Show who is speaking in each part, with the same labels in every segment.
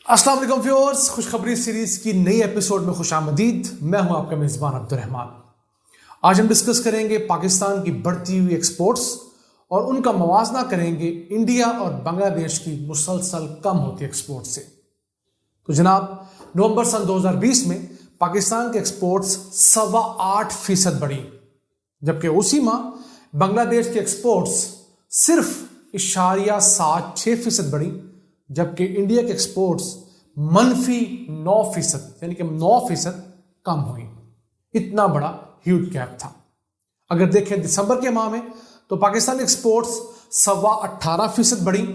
Speaker 1: अस्सलाम वालेकुम व्यूअर्स, खुशखबरी सीरीज की नई एपिसोड में खुश आमदीद। मैं हूं आपका मेज़बान अब्दुर्रहमान। आज हम डिस्कस करेंगे पाकिस्तान की बढ़ती हुई एक्सपोर्ट्स और उनका मवाजना करेंगे इंडिया और बांग्लादेश की मुसलसल कम होती एक्सपोर्ट से। तो जनाब, नवंबर सन 2020 में पाकिस्तान के एक्सपोर्ट्स 8.25% बढ़ी, जबकि उसी माह बांग्लादेश के एक्सपोर्ट्स सिर्फ 0.76% बढ़ी, जबकि इंडिया के एक्सपोर्ट्स -9% यानी कि 9% कम हुई। इतना बड़ा ह्यूज गैप था। अगर देखें दिसंबर के माह में तो पाकिस्तान के एक्सपोर्ट्स 18.25% बढ़ी,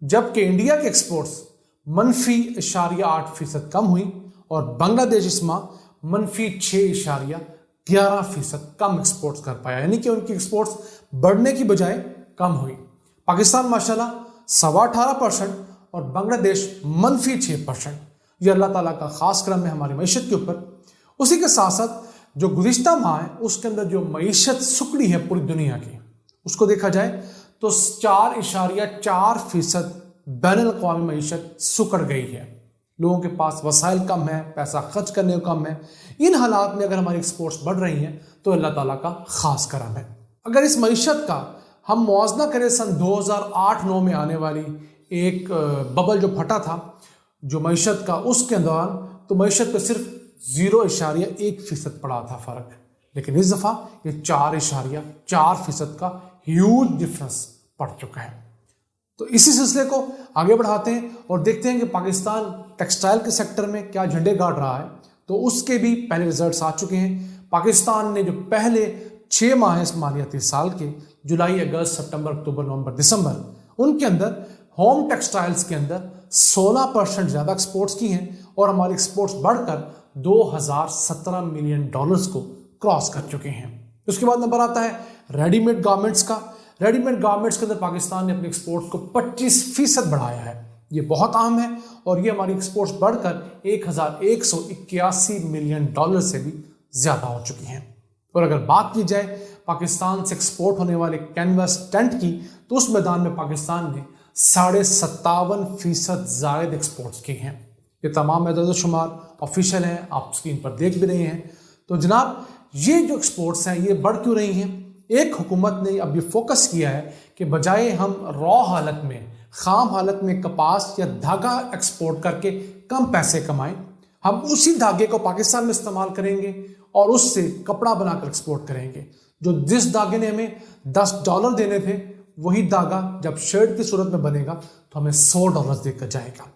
Speaker 1: जबकि इंडिया के एक्सपोर्ट्स -0.8% कम हुई और बांग्लादेश इस माह -6.11% कम एक्सपोर्ट्स कर पाया, यानी कि उनकी एक्सपोर्ट्स बढ़ने की बजाय कम हुई। पाकिस्तान माशाल्लाह 18.25% और बांग्लादेश -6%। ये अल्लाह ताला का खास करम है हमारी मईशत के ऊपर। उसी के साथ साथ जो गुज़िश्ता माह है उसके अंदर जो मईशत सुकड़ी है पूरी दुनिया की, उसको देखा जाए तो 4.4% बैनुल-अक़वामी मईशत सुकड़ गई है। लोगों के पास वसाइल कम है, पैसा खर्च करने को कम है। इन हालात में अगर हमारी एक्सपोर्ट्स बढ़ रही हैं तो अल्लाह ताला का खास करम है। अगर इस मईशत का हम मुआवजा करें सन 2008-9 में आने वाली एक बबल जो फटा था जो मईशत का, उसके दौरान तो मईशत पे सिर्फ 0.1% पड़ा था फ़र्क, लेकिन इस दफ़ा ये 4.4% का ह्यूज डिफरेंस पड़ चुका है। तो इसी सिलसिले को आगे बढ़ाते हैं और देखते हैं कि पाकिस्तान टेक्सटाइल के सेक्टर में क्या झंडे गाड़ रहा है। तो उसके भी पहले रिजल्ट्स आ चुके हैं। पाकिस्तान ने जो पहले 6 माह इस मालियाती साल के, जुलाई, अगस्त, सितंबर, अक्टूबर, नवंबर, दिसंबर, उनके अंदर होम टेक्सटाइल्स के अंदर 16% ज़्यादा एक्सपोर्ट्स की हैं और हमारी एक्सपोर्ट्स बढ़कर $2017 मिलियन को क्रॉस कर चुके हैं। उसके बाद नंबर आता है रेडीमेड गारमेंट्स का। रेडीमेड गारमेंट्स के अंदर पाकिस्तान ने अपनी एक्सपोर्ट्स को 25% बढ़ाया है। ये बहुत अहम है और ये हमारी एक्सपोर्ट्स बढ़कर $1,181 मिलियन से भी ज़्यादा हो चुकी हैं। और अगर बात की जाए पाकिस्तान से एक्सपोर्ट होने वाले कैनवस टेंट की, तो उस मैदान में पाकिस्तान ने 57.5% ज़ायद एक्सपोर्ट्स की हैं। ये तमाम अदद शुमार ऑफिशियल हैं, आप स्क्रीन पर देख भी रहे हैं। तो जनाब, ये जो एक्सपोर्ट्स हैं ये बढ़ क्यों रही हैं? एक हुकूमत ने अब ये फोकस किया है कि बजाय हम रॉ हालत में, खाम हालत में कपास या धागा एक्सपोर्ट करके कम पैसे कमाएं, हम उसी धागे को पाकिस्तान में इस्तेमाल करेंगे और उससे कपड़ा बनाकर एक्सपोर्ट करेंगे। जिस धागे ने हमें $10 देने थे, वही धागा जब शर्ट की सूरत में बनेगा तो हमें $100 देकर जाएगा।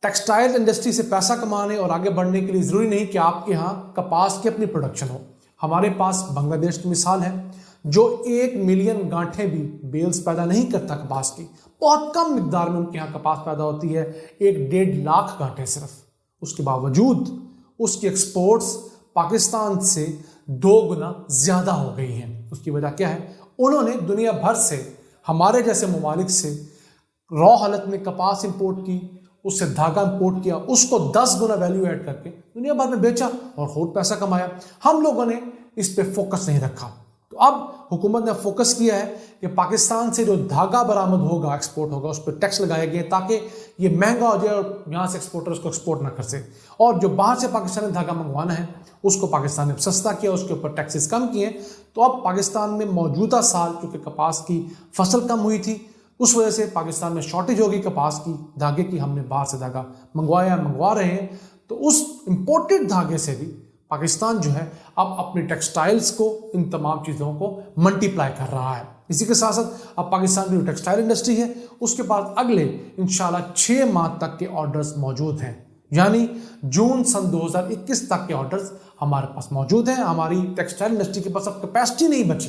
Speaker 1: टेक्सटाइल इंडस्ट्री से पैसा कमाने और आगे बढ़ने के लिए ज़रूरी नहीं कि आपके यहाँ कपास की अपनी प्रोडक्शन हो। हमारे पास बांग्लादेश की मिसाल है जो 1 मिलियन गांठें भी बेल्स पैदा नहीं करता कपास की। बहुत कम मिकदार में उनके यहाँ कपास पैदा होती है, 1-1.5 लाख गांठें सिर्फ। उसके बावजूद उसकी एक्सपोर्ट्स पाकिस्तान से 2 गुना ज़्यादा हो गई हैं। उसकी वजह क्या है? उन्होंने दुनिया भर से, हमारे जैसे ममालिक से रॉ हालत में कपास इंपोर्ट की, उससे धागा इंपोर्ट किया, उसको 10 गुना वैल्यू ऐड करके दुनिया भर में बेचा और खूब पैसा कमाया। हम लोगों ने इस पे फोकस नहीं रखा। तो अब हुकूमत ने फोकस किया है कि पाकिस्तान से जो धागा बरामद होगा, एक्सपोर्ट होगा, उस पर टैक्स लगाया गया ताकि ये महंगा हो जाए और यहाँ से एक्सपोर्टर उसको एक्सपोर्ट ना कर सके। और जो बाहर से पाकिस्तान ने धागा मंगवाना है उसको पाकिस्तान ने सस्ता किया, उसके ऊपर टैक्सेस कम किए। तो अब पाकिस्तान में मौजूदा साल क्योंकि कपास की फसल कम हुई थी, उस वजह से पाकिस्तान में शॉर्टेज होगी कपास की, धागे की। हमने बाहर से धागा मंगवा रहे हैं। तो उस इम्पोर्टेड धागे से भी पाकिस्तान जो है अब अपनी टेक्सटाइल्स को, इन तमाम चीज़ों को मल्टीप्लाई कर रहा है। इसी के साथ साथ अब पाकिस्तान की जो टेक्सटाइल इंडस्ट्री है उसके पास अगले इंशाल्लाह 6 माह तक के ऑर्डर्स मौजूद हैं, यानी जून सन 2021 तक के ऑर्डर्स हमारे पास मौजूद हैं। हमारी टेक्सटाइल इंडस्ट्री के पास अब कैपेसिटी नहीं बची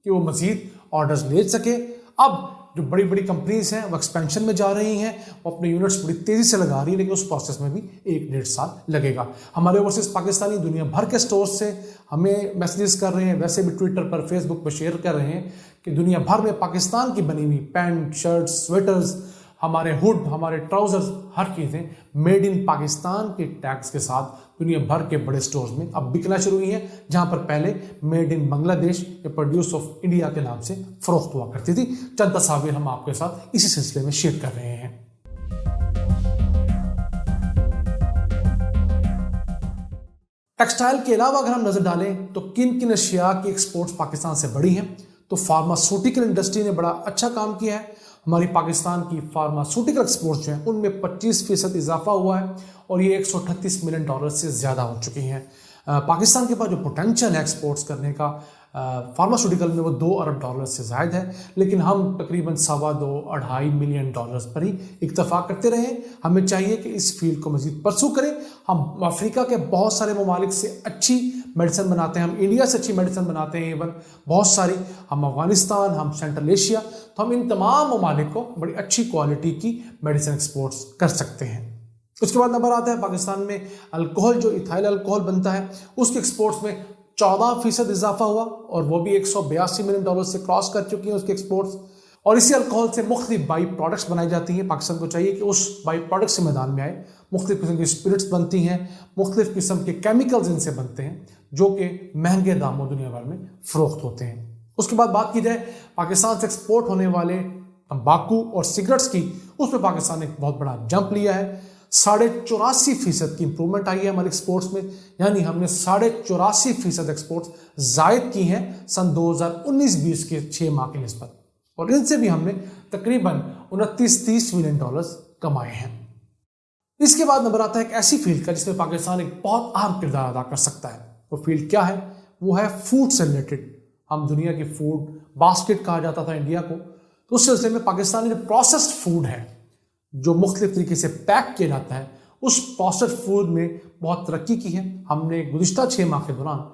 Speaker 1: कि वो मज़ीद ऑर्डर्स ले सके। अब जो बड़ी बड़ी कंपनीज हैं वो एक्सपेंशन में जा रही हैं, वो अपने यूनिट्स बड़ी तेज़ी से लगा रही है, लेकिन उस प्रोसेस में भी 1-1.5 साल लगेगा। हमारे ओवरसीज़ पाकिस्तानी दुनिया भर के स्टोर्स से हमें मैसेजेस कर रहे हैं, वैसे भी ट्विटर पर, फेसबुक पर शेयर कर रहे हैं कि दुनिया भर में पाकिस्तान की बनी हुई पैंट, शर्ट्स, स्वेटर्स, हमारे हुड, हमारे ट्राउजर्स, हर चीज़ें मेड इन पाकिस्तान के टैग्स के साथ दुनिया भर के बड़े स्टोर्स में अब बिकना शुरू हुई हैं, जहां पर पहले मेड इन बांग्लादेश या प्रोड्यूस ऑफ इंडिया के नाम से फरोख्त हुआ करती थी। चंद तस्वीर हम आपके साथ इसी सिलसिले में शेयर कर रहे हैं। टेक्सटाइल के अलावा अगर हम नज़र डालें तो किन किन अशिया की एक्सपोर्ट्स पाकिस्तान से बढ़ी हैं, तो फार्मास्यूटिकल इंडस्ट्री ने बड़ा अच्छा काम किया है। हमारी पाकिस्तान की फार्मास्यूटिकल एक्सपोर्ट्स जो हैं उनमें 25% इजाफा हुआ है और ये $138 मिलियन से ज़्यादा हो चुकी हैं। पाकिस्तान के पास जो पोटेंशियल है एक्सपोर्ट्स करने का फार्मास्यूटिकल में वो $2 अरब से ज़ायद है, लेकिन हम तकरीबन $2.25 मिलियन पर ही इक्तफा करते रहे। हमें चाहिए कि इस फील्ड को मज़ीद परसू करें। हम अफ्रीका के बहुत सारे ममालिक से अच्छी मेडिसिन बनाते हैं, हम इंडिया से अच्छी मेडिसिन बनाते हैं, इवन बहुत सारी, हम अफगानिस्तान, हम सेंट्रल एशिया, तो हम इन तमाम ममालिक को बड़ी अच्छी क्वालिटी की मेडिसिन एक्सपोर्ट्स कर सकते हैं। उसके बाद नंबर आता है पाकिस्तान में अल्कोहल, जो इथाइल अल्कोहल बनता है उसके एक्सपोर्ट्स में 14% इजाफा हुआ और वो भी $182 मिलियन से क्रॉस कर चुकी हैं उसके एक्सपोर्ट्स। और इसी अल्कोहल से मुख्तलिफ बाई प्रोडक्ट्स बनाई जाती हैं। पाकिस्तान को चाहिए कि उस बाई प्रोडक्ट्स के मैदान में आए। मुख्तलिफ किस्म की स्पिरिट्स बनती हैं, मुख्तलिफ किस्म के केमिकल्स इनसे बनते हैं जो कि महंगे दामों दुनिया भर में फ़रोख्त होते हैं। उसके बाद बात की जाए पाकिस्तान से एक्सपोर्ट होने वाले तंबाकू और सिगरेट्स की, उसमें पाकिस्तान ने एक बहुत बड़ा जंप लिया है। 84.5% की इंप्रूवमेंट आई है हमारे एक्सपोर्ट्स में, यानी हमने 84.5% एक्सपोर्ट्स जायद की हैं सन 2019-20 के 6 माह की निस्बत, और इनसे भी हमने तकरीबन $29-30 मिलियन कमाए हैं। इसके बाद नंबर आता है एक ऐसी फील्ड का जिसमें पाकिस्तान एक बहुत अहम किरदार अदा कर सकता है। वो फील्ड क्या है? वो है फूड से रिलेटेड। हम दुनिया की फूड बास्केट कहा जाता था इंडिया को, तो उस सिलसिले में पाकिस्तानी जो प्रोसेस्ड फूड है, जो मुख्तलिफ तरीके से पैक किया जाता है, उस प्रोसेस्ड फूड में बहुत तरक्की की है। हमने गुज़िश्ता 6 माह के दौरान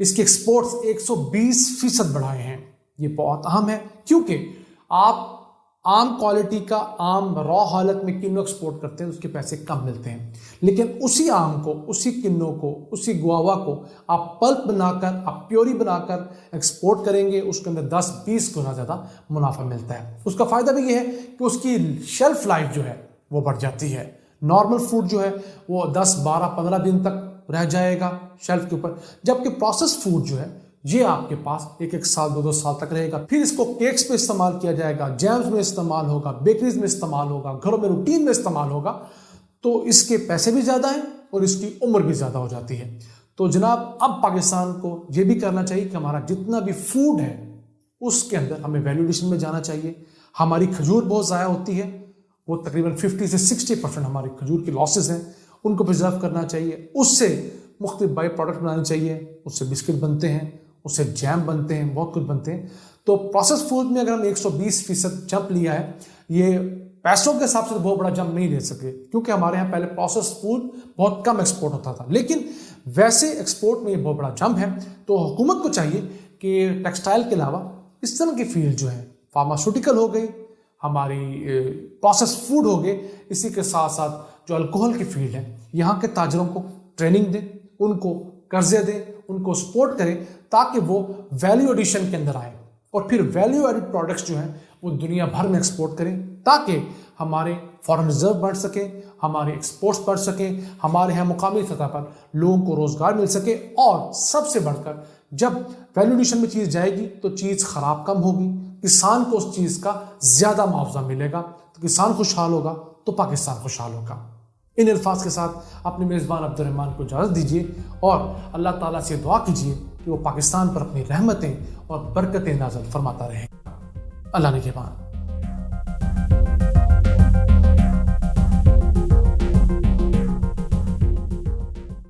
Speaker 1: इसके एक्सपोर्ट्स 120% बढ़ाए हैं। ये बहुत अहम है क्योंकि आप आम क्वालिटी का आम रॉ हालत में किन्नो एक्सपोर्ट करते हैं, उसके पैसे कम मिलते हैं, लेकिन उसी आम को, उसी किन्नो को, उसी गुआवा को आप पल्प बनाकर, आप प्योरी बनाकर एक्सपोर्ट करेंगे, उसके अंदर 10-20 गुना ज़्यादा मुनाफा मिलता है। उसका फ़ायदा भी ये है कि उसकी शेल्फ लाइफ जो है वो बढ़ जाती है। नॉर्मल फूड जो है वो 10, 12, 15 दिन तक रह जाएगा शेल्फ के ऊपर, जबकि प्रोसेस्ड फूड जो है ये आपके पास 1-1 साल, 2-2 साल तक रहेगा। फिर इसको केक्स पे इस्तेमाल किया जाएगा, जैम्स में इस्तेमाल होगा, बेकरीज में इस्तेमाल होगा, घरों में रूटीन में इस्तेमाल होगा, तो इसके पैसे भी ज़्यादा हैं और इसकी उम्र भी ज़्यादा हो जाती है। तो जनाब, अब पाकिस्तान को ये भी करना चाहिए कि हमारा जितना भी फूड है उसके अंदर हमें वैल्यू एडिशन में जाना चाहिए। हमारी खजूर बहुत ज़ाया होती है, वो तकरीबन 50 से 60% हमारी खजूर की लॉसेस हैं, उनको प्रिजर्व करना चाहिए। उससे मुख्तलिफ बाई प्रोडक्ट बनाने चाहिए, उससे बिस्किट बनते हैं, उससे जैम बनते हैं, बहुत कुछ बनते हैं। तो प्रोसेस फूड में अगर हम 120% जंप लिया है, ये पैसों के हिसाब से तो बहुत बड़ा जंप नहीं ले सके, क्योंकि हमारे यहाँ पहले प्रोसेस फूड बहुत कम एक्सपोर्ट होता था, लेकिन वैसे एक्सपोर्ट में ये बहुत बड़ा जंप है। तो हुकूमत को चाहिए कि टेक्सटाइल के अलावा इस तरह की फील्ड जो है, फार्मास्यूटिकल हो गई, हमारी प्रोसेस फूड हो गए, इसी के साथ साथ जो अल्कोहल की फील्ड है, यहाँ के ताजरों को ट्रेनिंग दें, उनको कर्जे दें, उनको सपोर्ट करें, ताकि वो वैल्यू एडिशन के अंदर आए और फिर वैल्यू एडिड प्रोडक्ट्स जो हैं वो दुनिया भर में एक्सपोर्ट करें, ताकि हमारे फॉरेन रिजर्व बढ़ सके, हमारे एक्सपोर्ट्स बढ़ सके, हमारे यहाँ मुकामी सतह पर लोगों को रोज़गार मिल सके, और सबसे बढ़कर जब वैल्यू एडिशन में चीज़ जाएगी तो चीज़ ख़राब कम होगी, किसान को उस चीज़ का ज़्यादा मुआवजा मिलेगा, तो किसान खुशहाल होगा तो पाकिस्तान खुशहाल होगा। इन अल्फाज के साथ अपने मेज़बान अब्दुर्रहमान को इजाज़त दीजिए और अल्लाह ताला से दुआ कीजिए कि वो पाकिस्तान पर अपनी रहमतें और बरकतें नाज़िल फरमाता रहे। अल्लाह ने के बाद।